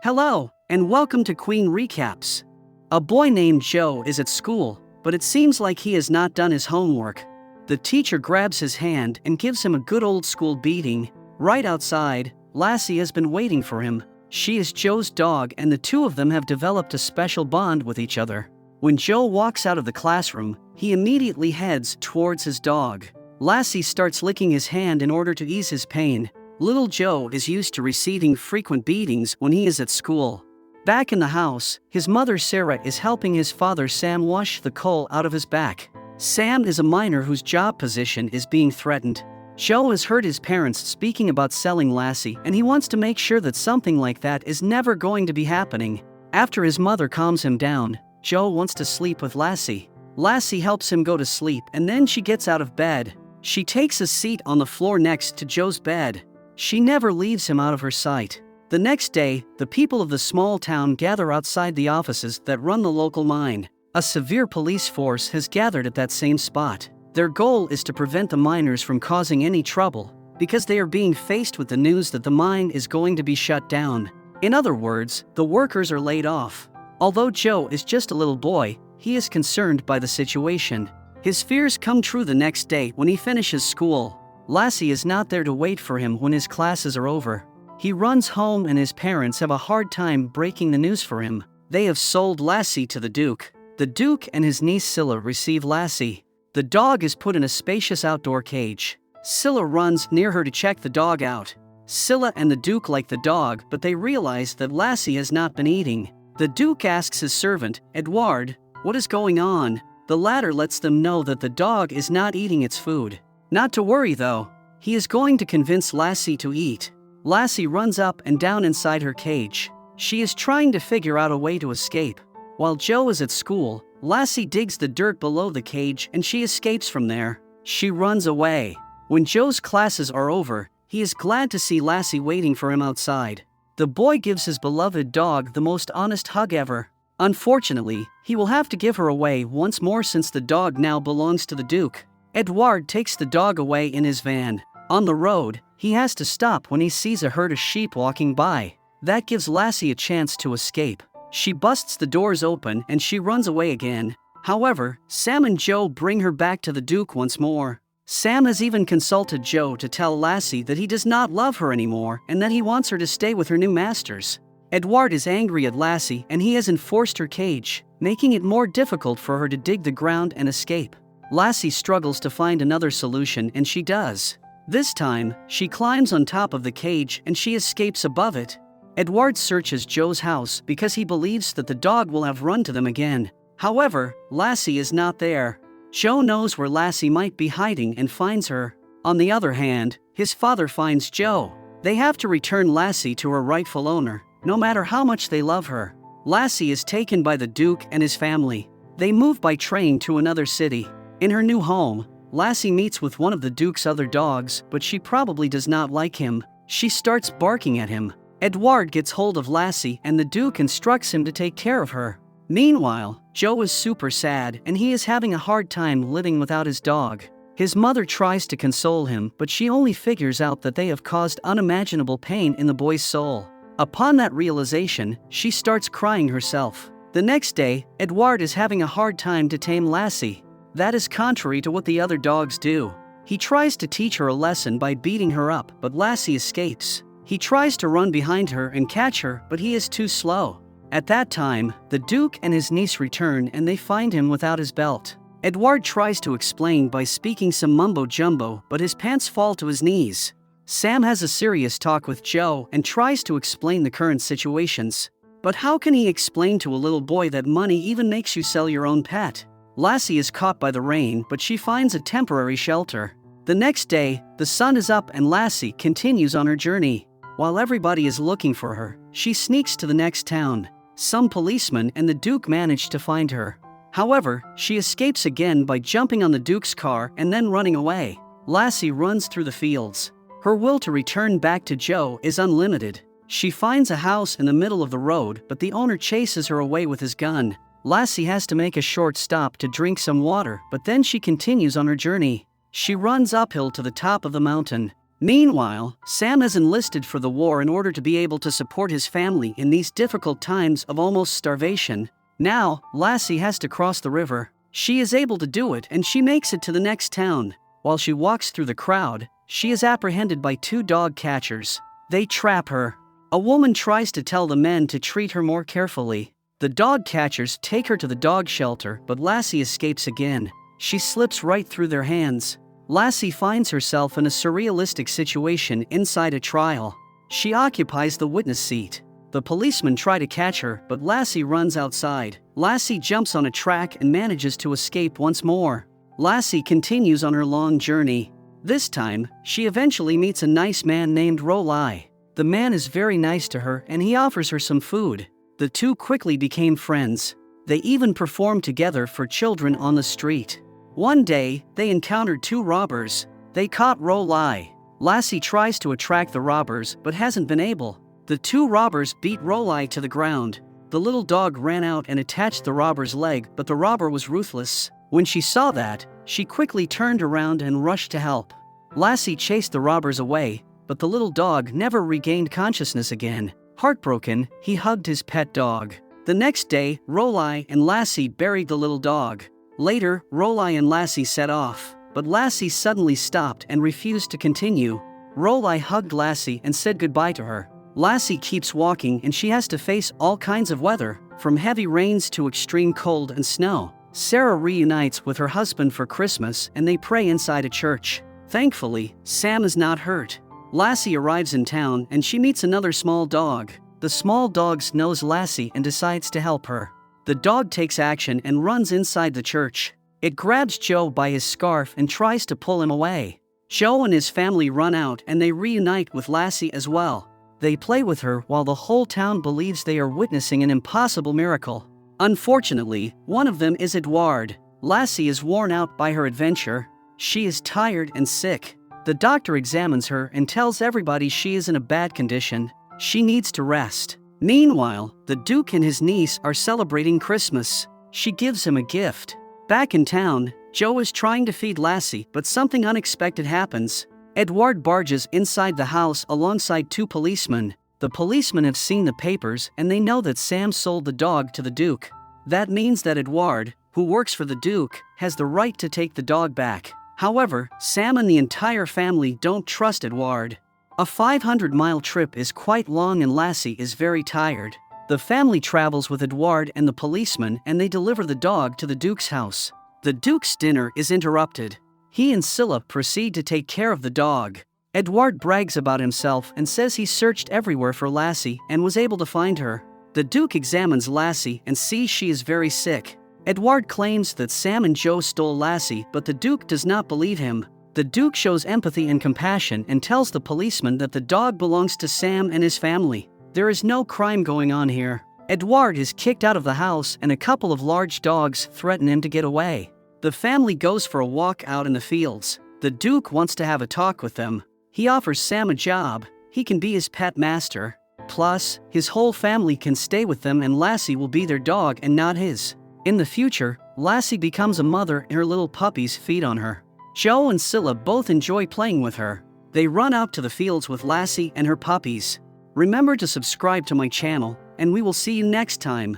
Hello, and welcome to Queen Recaps. A boy named Joe is at school, but it seems like he has not done his homework. The teacher grabs his hand and gives him a good old school beating. Right outside, Lassie has been waiting for him. She is Joe's dog, and the two of them have developed a special bond with each other. When Joe walks out of the classroom, he immediately heads towards his dog. Lassie starts licking his hand in order to ease his pain. Little Joe is used to receiving frequent beatings when he is at school. Back in the house, his mother Sarah is helping his father Sam wash the coal out of his back. Sam is a miner whose job position is being threatened. Joe has heard his parents speaking about selling Lassie, and he wants to make sure that something like that is never going to be happening. After his mother calms him down, Joe wants to sleep with Lassie. Lassie helps him go to sleep, and then she gets out of bed. She takes a seat on the floor next to Joe's bed. She never leaves him out of her sight. The next day, the people of the small town gather outside the offices that run the local mine. A severe police force has gathered at that same spot. Their goal is to prevent the miners from causing any trouble, because they are being faced with the news that the mine is going to be shut down. In other words, the workers are laid off. Although Joe is just a little boy, he is concerned by the situation. His fears come true the next day when he finishes school. Lassie is not there to wait for him when his classes are over. He runs home, and his parents have a hard time breaking the news for him. They have sold Lassie to the Duke. The Duke and his niece Scylla receive Lassie. The dog is put in a spacious outdoor cage. Scylla runs near her to check the dog out. Scylla and the Duke like the dog, but they realize that Lassie has not been eating. The Duke asks his servant, Edward, what is going on? The latter lets them know that the dog is not eating its food. Not to worry though, he is going to convince Lassie to eat. Lassie runs up and down inside her cage. She is trying to figure out a way to escape. While Joe is at school, Lassie digs the dirt below the cage and she escapes from there. She runs away. When Joe's classes are over, he is glad to see Lassie waiting for him outside. The boy gives his beloved dog the most honest hug ever. Unfortunately, he will have to give her away once more since the dog now belongs to the Duke. Edward takes the dog away in his van. On the road, he has to stop when he sees a herd of sheep walking by. That gives Lassie a chance to escape. She busts the doors open and she runs away again. However, Sam and Joe bring her back to the Duke once more. Sam has even consulted Joe to tell Lassie that he does not love her anymore and that he wants her to stay with her new masters. Edward is angry at Lassie and he has enforced her cage, making it more difficult for her to dig the ground and escape. Lassie struggles to find another solution, and she does. This time, she climbs on top of the cage and she escapes above it. Edward searches Joe's house because he believes that the dog will have run to them again. However, Lassie is not there. Joe knows where Lassie might be hiding and finds her. On the other hand, his father finds Joe. They have to return Lassie to her rightful owner, no matter how much they love her. Lassie is taken by the Duke and his family. They move by train to another city. In her new home, Lassie meets with one of the Duke's other dogs, but she probably does not like him. She starts barking at him. Edward gets hold of Lassie and the Duke instructs him to take care of her. Meanwhile, Joe is super sad and he is having a hard time living without his dog. His mother tries to console him, but she only figures out that they have caused unimaginable pain in the boy's soul. Upon that realization, she starts crying herself. The next day, Edward is having a hard time to tame Lassie. That is contrary to what the other dogs do. He tries to teach her a lesson by beating her up, but Lassie escapes. He tries to run behind her and catch her, but he is too slow. At that time, the Duke and his niece return and they find him without his belt. Edward tries to explain by speaking some mumbo-jumbo, but his pants fall to his knees. Sam has a serious talk with Joe and tries to explain the current situations. But how can he explain to a little boy that money even makes you sell your own pet? Lassie is caught by the rain, but she finds a temporary shelter. The next day, the sun is up and Lassie continues on her journey. While everybody is looking for her, she sneaks to the next town. Some policemen and the Duke manage to find her. However, she escapes again by jumping on the Duke's car and then running away. Lassie runs through the fields. Her will to return back to Joe is unlimited. She finds a house in the middle of the road, but the owner chases her away with his gun. Lassie has to make a short stop to drink some water, but then she continues on her journey. She runs uphill to the top of the mountain. Meanwhile, Sam has enlisted for the war in order to be able to support his family in these difficult times of almost starvation. Now, Lassie has to cross the river. She is able to do it and she makes it to the next town. While she walks through the crowd, she is apprehended by 2 dog catchers. They trap her. A woman tries to tell the men to treat her more carefully. The dog catchers take her to the dog shelter, but Lassie escapes again. She slips right through their hands. Lassie finds herself in a surrealistic situation inside a trial. She occupies the witness seat. The policemen try to catch her, but Lassie runs outside. Lassie jumps on a track and manages to escape once more. Lassie continues on her long journey. This time, she eventually meets a nice man named Reunite. The man is very nice to her and he offers her some food. The two quickly became friends. They even performed together for children on the street. One day, they encountered 2 robbers. They caught Reunite. Lassie tries to attract the robbers but hasn't been able. The 2 robbers beat Reunite to the ground. The little dog ran out and attached the robber's leg, but the robber was ruthless. When she saw that, she quickly turned around and rushed to help. Lassie chased the robbers away, but the little dog never regained consciousness again. Heartbroken, he hugged his pet dog. The next day, Reunite and Lassie buried the little dog. Later, Reunite and Lassie set off, but Lassie suddenly stopped and refused to continue. Reunite hugged Lassie and said goodbye to her. Lassie keeps walking and she has to face all kinds of weather, from heavy rains to extreme cold and snow. Sarah reunites with her husband for Christmas and they pray inside a church. Thankfully, Sam is not hurt. Lassie arrives in town and she meets another small dog. The small dog knows Lassie and decides to help her. The dog takes action and runs inside the church. It grabs Joe by his scarf and tries to pull him away. Joe and his family run out and they reunite with Lassie as well. They play with her while the whole town believes they are witnessing an impossible miracle. Unfortunately, one of them is Edward. Lassie is worn out by her adventure. She is tired and sick. The doctor examines her and tells everybody she is in a bad condition. She needs to rest. Meanwhile, the Duke and his niece are celebrating Christmas. She gives him a gift. Back in town, Joe is trying to feed Lassie, but something unexpected happens. Edward barges inside the house alongside 2 policemen. The policemen have seen the papers and they know that Sam sold the dog to the Duke. That means that Edward, who works for the Duke, has the right to take the dog back. However, Sam and the entire family don't trust Edward. A 500-mile trip is quite long and Lassie is very tired. The family travels with Edward and the policeman and they deliver the dog to the Duke's house. The Duke's dinner is interrupted. He and Scylla proceed to take care of the dog. Edward brags about himself and says he searched everywhere for Lassie and was able to find her. The Duke examines Lassie and sees she is very sick. Edward claims that Sam and Joe stole Lassie, but the Duke does not believe him. The Duke shows empathy and compassion and tells the policeman that the dog belongs to Sam and his family. There is no crime going on here. Edward is kicked out of the house and a couple of large dogs threaten him to get away. The family goes for a walk out in the fields. The Duke wants to have a talk with them. He offers Sam a job. He can be his pet master. Plus, his whole family can stay with them and Lassie will be their dog and not his. In the future, Lassie becomes a mother and her little puppies feed on her. Joe and Scylla both enjoy playing with her. They run out to the fields with Lassie and her puppies. Remember to subscribe to my channel, and we will see you next time.